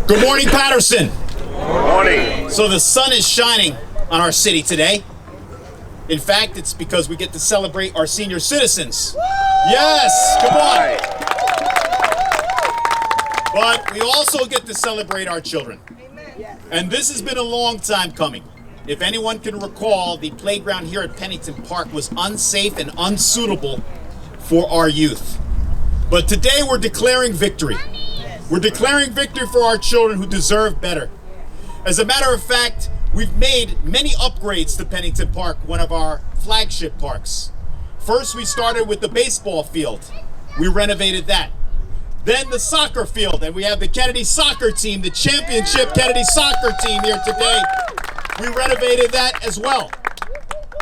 Good morning, Paterson. Good morning. So the sun is shining on our city today. In fact, it's because we get to celebrate our senior citizens. Yes, come on. But we also get to celebrate our children. And this has been a long time coming. If anyone can recall, the playground here at Pennington Park was unsafe and unsuitable for our youth. But today we're declaring victory. We're declaring victory for our children who deserve better. As a matter of fact, we've made many upgrades to Pennington Park, one of our flagship parks. First, we started with the baseball field. We renovated that. Then the soccer field, and we have the Kennedy soccer team, the championship Kennedy soccer team here today. We renovated that as well.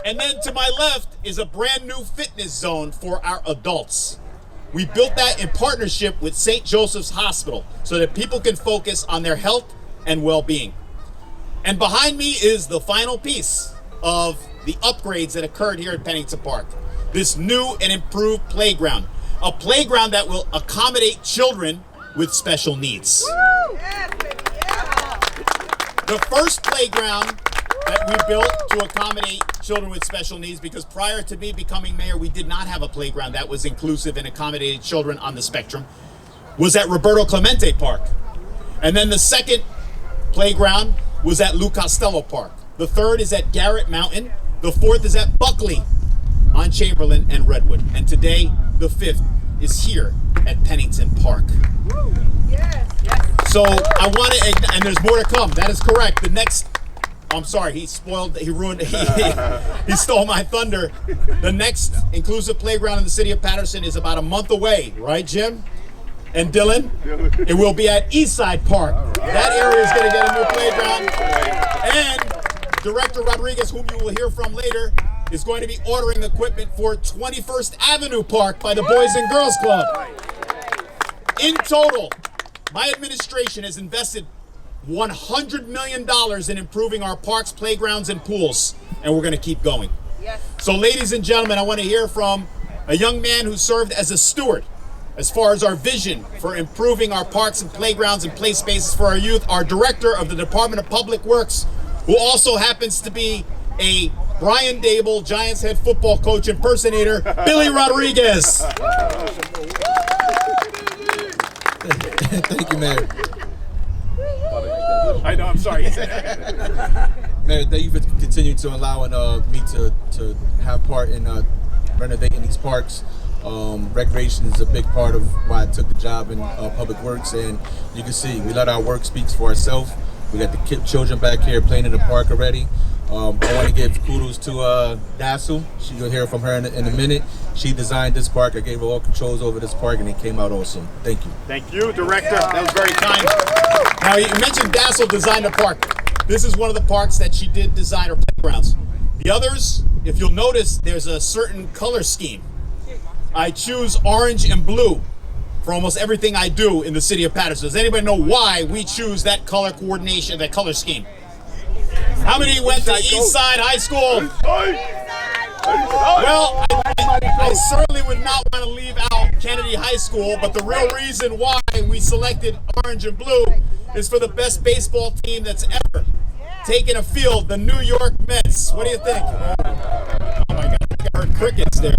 And then to my left is a brand new fitness zone for our adults. We built that in partnership with St. Joseph's Hospital so that people can focus on their health and well-being. And behind me is the final piece of the upgrades that occurred here at Pennington Park. This new and improved playground. A playground that will accommodate children with special needs. The first playground that we built to accommodate children with special needs, because prior to me becoming mayor, we did not have a playground that was inclusive and accommodated children on the spectrum, was at Roberto Clemente Park. And then the second playground was at Lou Costello Park. The third is at Garrett Mountain. The fourth is at Buckley on Chamberlain and Redwood. And today, the fifth is here at Pennington Park. So I want to, and there's more to come. That is correct. The next, I'm sorry, he ruined, he stole my thunder. The next inclusive playground in the city of Paterson is about a month away, right, Jim? And Dylan? It will be at Eastside Park. That area is going to get a new playground. And Director Rodriguez, whom you will hear from later, is going to be ordering equipment for 21st Avenue Park by the Boys and Girls Club. In total, my administration has invested $100 million in improving our parks, playgrounds, and pools, and we're going to keep going. So ladies and gentlemen, I want to hear from a young man who served as a steward as far as our vision for improving our parks and playgrounds and play spaces for our youth, our director of the Department of Public Works, who also happens to be a Brian Dable, Giants head football coach impersonator, Billy Rodriguez. Thank you, Mayor. I know, I'm sorry. Mayor, thank you for continuing to allowing me to have part in renovating these parks. Recreation is a big part of why I took the job in Public Works, and you can see we let our work speak for ourselves. We got the children back here playing in the park already. I want to give kudos to Dassel. You'll hear from her in a minute. She designed this park. I gave her all controls over this park, and it came out awesome. Thank you. Thank you, Director. That was very kind. Now, you mentioned Dassel designed a park. This is one of the parks that she did design her playgrounds. The others, if you'll notice, there's a certain color scheme. I choose orange and blue for almost everything I do in the city of Paterson. Does anybody know why we choose that color coordination, that color scheme? How many went to Eastside High School? Well, I certainly would not want to leave out Kennedy High School, but the real reason why we selected orange and blue is for the best baseball team that's ever taken a field, the New York Mets. What do you think? Oh my God, I heard crickets there.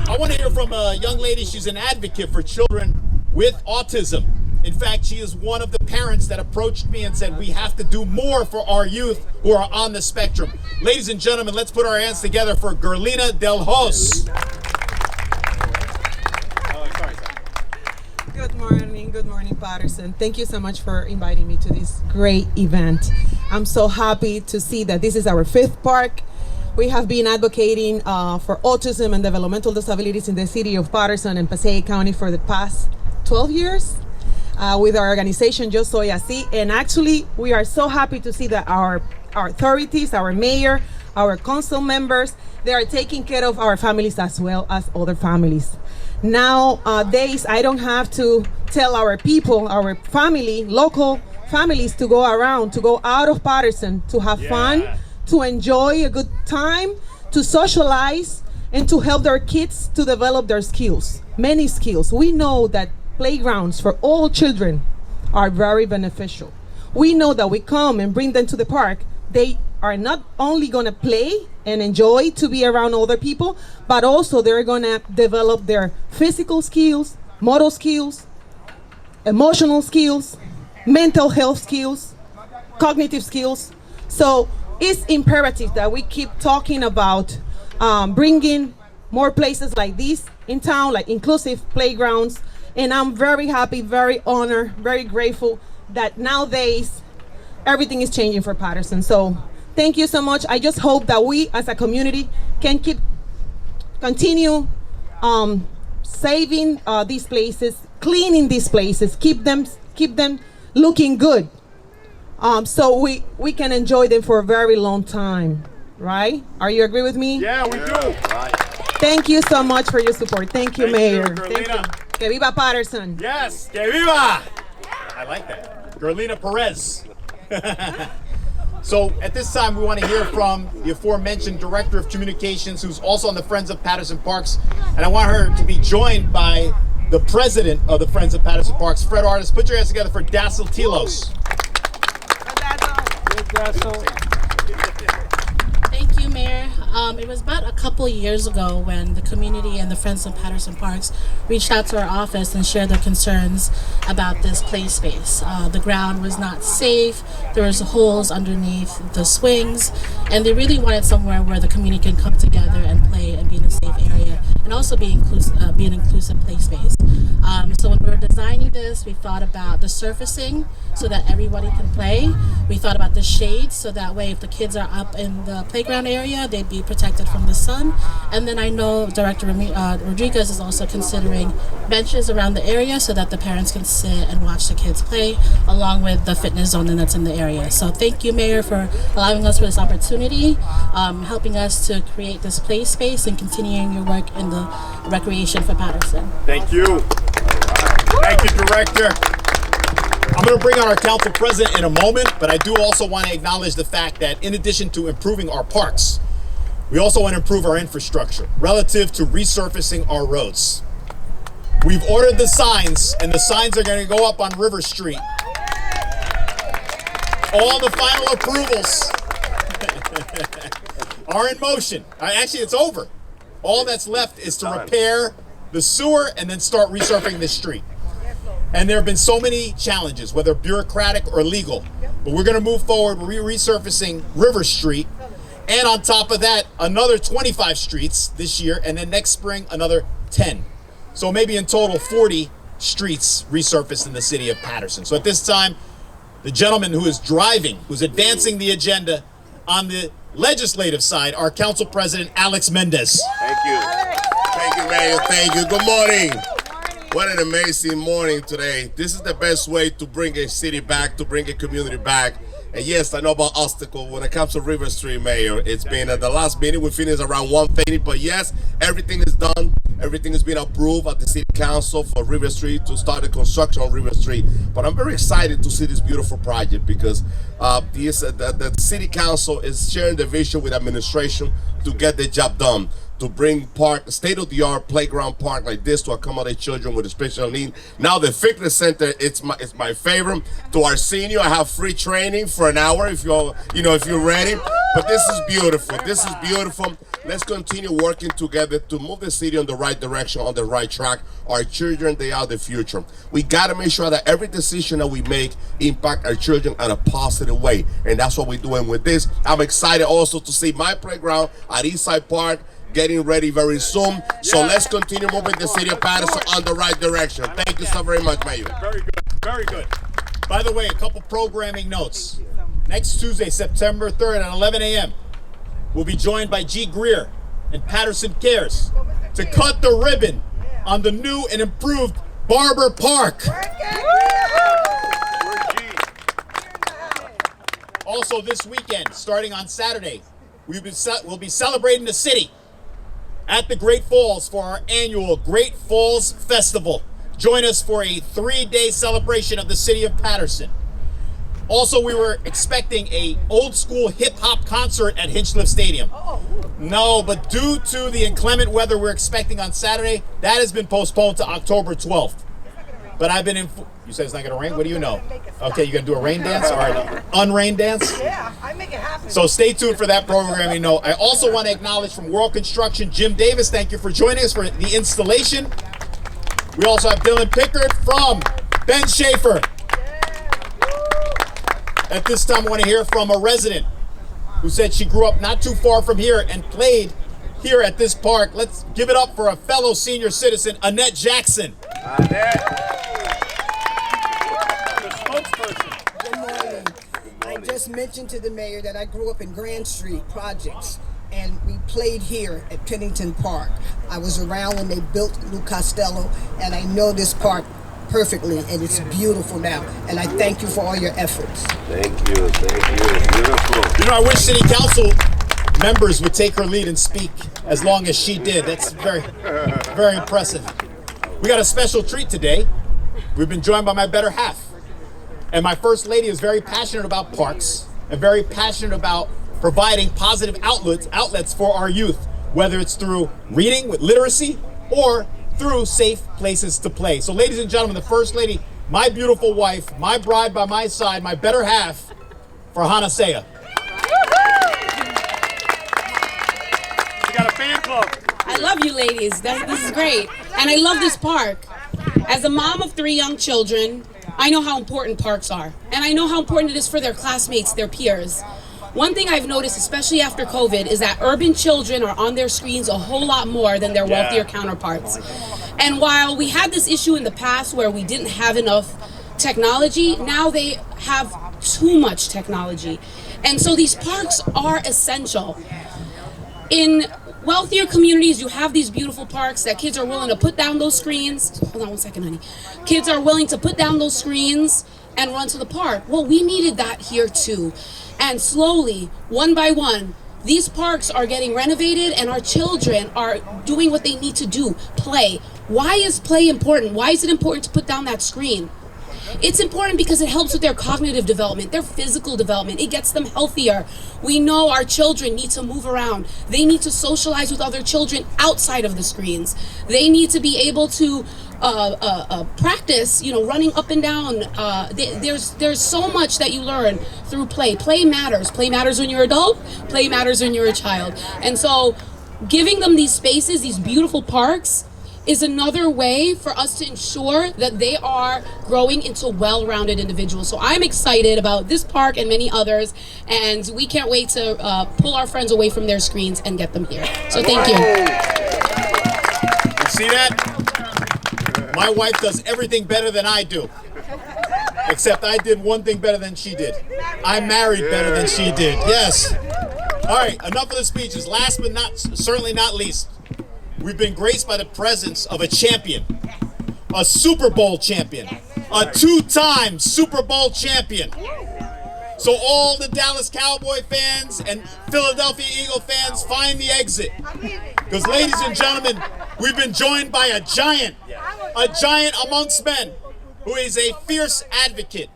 I want to hear from a young lady. She's an advocate for children with autism. In fact, she is one of the parents that approached me and said, we have to do more for our youth who are on the spectrum. Ladies and gentlemen, let's put our hands together for Gerlina Del Hos. Good morning, Paterson. Thank you so much for inviting me to this great event. I'm so happy to see that this is our fifth park. We have been advocating for autism and developmental disabilities in the city of Paterson and Passaic County for the past 12 years. With our organization, Yo Soy Así, and actually we are so happy to see that our authorities, our mayor, our council members, they are taking care of our families as well as other families. Nowadays, I don't have to tell our people, our family, local families to go around, to go out of Paterson, to have fun, to enjoy a good time, to socialize, and to help their kids to develop their skills, many skills. We know that playgrounds for all children are very beneficial. We know that we come and bring them to the park, they are not only going to play and enjoy to be around other people, but also they're going to develop their physical skills, motor skills, emotional skills, mental health skills, cognitive skills. So it's imperative that we keep talking about bringing more places like this in town, like inclusive playgrounds. And I'm very happy, very honored, very grateful that nowadays everything is changing for Paterson. So thank you so much. I just hope that we as a community can continue saving these places, cleaning these places, keep them looking good, so we can enjoy them for a very long time, right? Are you agree with me? Yeah, we do. Thank you so much for your support. Thank you, Mayor. Thank you. Que viva Paterson. Yes, que viva! I like that. Gerlina Perez. So at this time, we want to hear from the aforementioned Director of Communications, who's also on the Friends of Paterson Parks. And I want her to be joined by the President of the Friends of Paterson Parks, Fred Artis. Put your hands together for Dassel Telos. Thank you, Mayor. It was about a couple years ago when the community and the Friends of Paterson Parks reached out to our office and shared their concerns about this play space. The ground was not safe, there was holes underneath the swings, and they really wanted somewhere where the community can come together and play and be in a safe area, and also be an inclusive play space. So when we were designing this, we thought about the surfacing so that everybody can play. We thought about the shades so that way if the kids are up in the playground area, they'd be protected from the sun. And then I know Director Rodriguez is also considering benches around the area so that the parents can sit and watch the kids play, along with the fitness zone that's in the area. So thank you, Mayor, for allowing us for this opportunity, helping us to create this play space and continuing your work in the recreation for Paterson. Thank you. Thank you, Director. I'm going to bring on our council president in a moment, but I do also want to acknowledge the fact that in addition to improving our parks, we also want to improve our infrastructure relative to resurfacing our roads. We've ordered the signs, and the signs are going to go up on River Street. All the final approvals are in motion. Actually, it's over. All that's left is to repair the sewer and then start resurfacing this street. And there have been so many challenges, whether bureaucratic or legal, but we're going to move forward. We're resurfacing River Street, and on top of that, another 25 streets this year, and then next spring, another 10. So maybe in total, 40 streets resurfaced in the city of Paterson. So at this time, the gentleman who is driving, who's advancing the agenda on the legislative side, our council president, Alex Mendez. Thank you. Thank you, Mayor. Thank you. Good morning. What an amazing morning today. This is the best way to bring a city back, to bring a community back. And yes, I know about obstacle when it comes to River Street, Mayor. It's been at the last meeting, we finished around 1:30, but yes, everything is done. Everything has been approved at the City Council for River Street to start the construction on River Street. But I'm very excited to see this beautiful project because the City Council is sharing the vision with administration to get the job done, to bring state-of-the-art playground park like this to accommodate children with special needs. Now the fitness center, it's my favorite. To our senior, I have free training for an hour if you're ready. But this is beautiful. This is beautiful. Let's continue working together to move the city in the right direction, on the right track. Our children, they are the future. We got to make sure that every decision that we make impact our children in a positive way. And that's what we're doing with this. I'm excited also to see my playground at Eastside Park getting ready very soon. So let's continue moving the city of Paterson on the right direction. Thank you so very much, Mayor. Very good. Very good. By the way, a couple programming notes. Next Tuesday, September 3rd at 11 a.m., we'll be joined by G. Greer and Paterson Cares to cut the ribbon on the new and improved Barber Park. Also this weekend, starting on Saturday, we'll be celebrating the city at the Great Falls for our annual Great Falls Festival. Join us for a 3-day celebration of the city of Paterson. Also, we were expecting a old school hip hop concert at Hinchliffe Stadium. No, but due to the inclement weather we're expecting on Saturday, that has been postponed to October 12th. But I've been you said it's not gonna rain? What do you know? Okay, you gonna do a rain dance or an unrain dance? Yeah, I make it happen. So stay tuned for that programming note. I also want to acknowledge from World Construction, Jim Davis, thank you for joining us for the installation. We also have Dylan Pickard from Ben Schaefer. At this time, I want to hear from a resident who said she grew up not too far from here and played here at this park. Let's give it up for a fellow senior citizen, Annette Jackson. Good morning. I just mentioned to the mayor that I grew up in Grand Street projects, and we played here at Pennington Park. I was around when they built Lou Costello, and I know this park perfectly, and it's beautiful now. And I thank you for all your efforts. Thank you. Beautiful. You know, I wish city council members would take her lead and speak as long as she did. That's very, very impressive. We got a special treat today. We've been joined by my better half. And my first lady is very passionate about parks and very passionate about providing positive outlets for our youth, whether it's through reading with literacy or through safe places to play. So ladies and gentlemen, the first lady, my beautiful wife, my bride by my side, my better half, for Andre Sayegh. We got a fan club. I love you ladies. This is great. And I love this park. As a mom of 3 young children, I know how important parks are. And I know how important it is for their classmates, their peers. One thing I've noticed, especially after COVID, is that urban children are on their screens a whole lot more than their wealthier counterparts. And while we had this issue in the past where we didn't have enough technology, now they have too much technology. And so these parks are essential. In wealthier communities, you have these beautiful parks that kids are willing to put down those screens. Hold on one second, honey. Kids are willing to put down those screens and run to the park. Well, we needed that here too. And slowly, one by one, these parks are getting renovated and our children are doing what they need to do, play. Why is play important? Why is it important to put down that screen? It's important because it helps with their cognitive development, their physical development. It gets them healthier. We know our children need to move around. They need to socialize with other children outside of the screens. They need to be able to practice, running up and down. There's so much that you learn through play. Play matters. Play matters when you're an adult. Play matters when you're a child. And so giving them these spaces, these beautiful parks, is another way for us to ensure that they are growing into well-rounded individuals. So I'm excited about this park and many others, and we can't wait to pull our friends away from their screens and get them here. So thank you. You see that? My wife does everything better than I do. Except I did one thing better than she did. I married better than she did. Yes. All right, enough of the speeches. Last but certainly not least, we've been graced by the presence of a champion, a Super Bowl champion, a 2-time Super Bowl champion. So all the Dallas Cowboy fans and Philadelphia Eagle fans, find the exit. Because ladies and gentlemen, we've been joined by a giant amongst men, who is a fierce advocate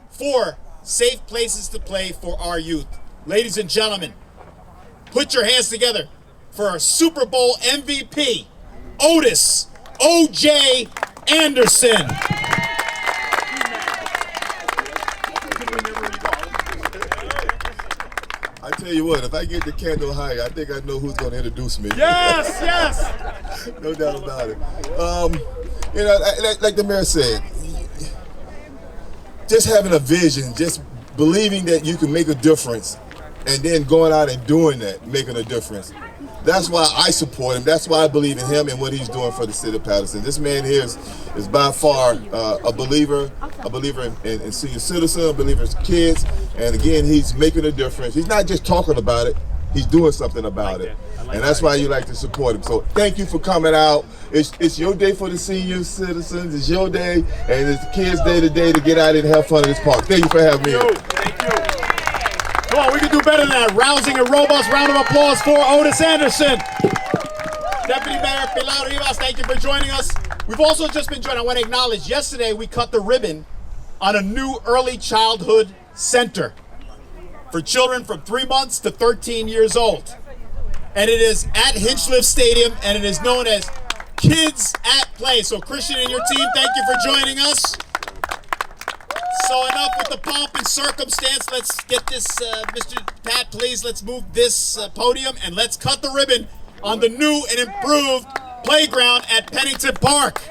for safe places to play for our youth. Ladies and gentlemen, put your hands together for our Super Bowl MVP, Otis O.J. Anderson. I tell you what, if I get the candle high, I think I know who's going to introduce me. Yes, yes. No doubt about it. Like the mayor said, just having a vision, just believing that you can make a difference, and then going out and doing that, making a difference. That's why I support him. That's why I believe in him and what he's doing for the city of Paterson. This man here is by far a believer in senior citizen, a believer in kids, and again, he's making a difference. He's not just talking about it, he's doing something about it. And that's why you like to support him. So thank you for coming out. It's your day for the senior citizens. It's your day, and it's the kids' day today to get out and have fun in this park. Thank you for having me here. Thank you. Come on, we can do better than that. Rousing and robust round of applause for Otis Anderson. Deputy Mayor Pilar Rivas, thank you for joining us. We've also just been joined. I want to acknowledge, yesterday we cut the ribbon on a new early childhood center for children from 3 months to 13 years old. And it is at Hinchliffe Stadium, and it is known as Kids at Play. So Christian and your team, thank you for joining us. So enough with the pomp and circumstance. Let's get this, Mr. Pat, please. Let's move this podium and let's cut the ribbon on the new and improved playground at Pennington Park.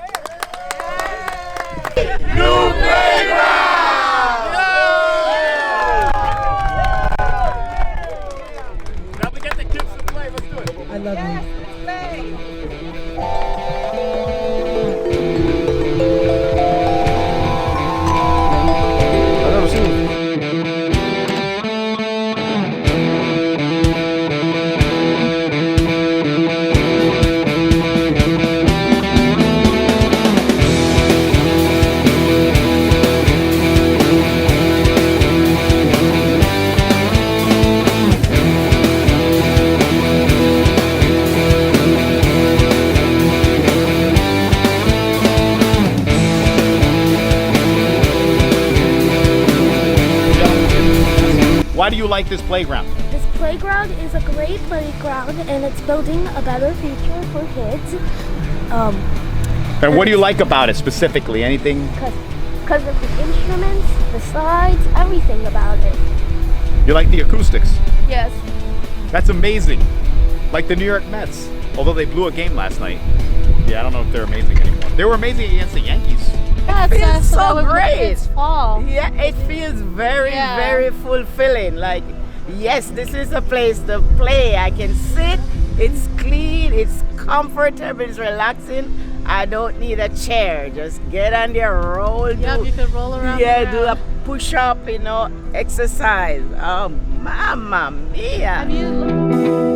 New playground! Now we get the kids to play. Let's do it. I love you. Why do you like this playground? This playground is a great playground and it's building a better future for kids. And what do you like about it specifically? Anything? Because of the instruments, the slides, everything about it. You like the acoustics? Yes. That's amazing. Like the New York Mets, although they blew a game last night. Yeah, I don't know if they're amazing anymore. They were amazing against the Yankees. Yeah, It feels so great. It's fall. Yeah, it feels very, very fulfilling. Like, yes, this is a place to play. I can sit, it's clean, it's comfortable, it's relaxing. I don't need a chair. Just get on there, roll. Yep, you could roll around. Yeah, do a push-up, exercise. Oh, mamma mia. Have you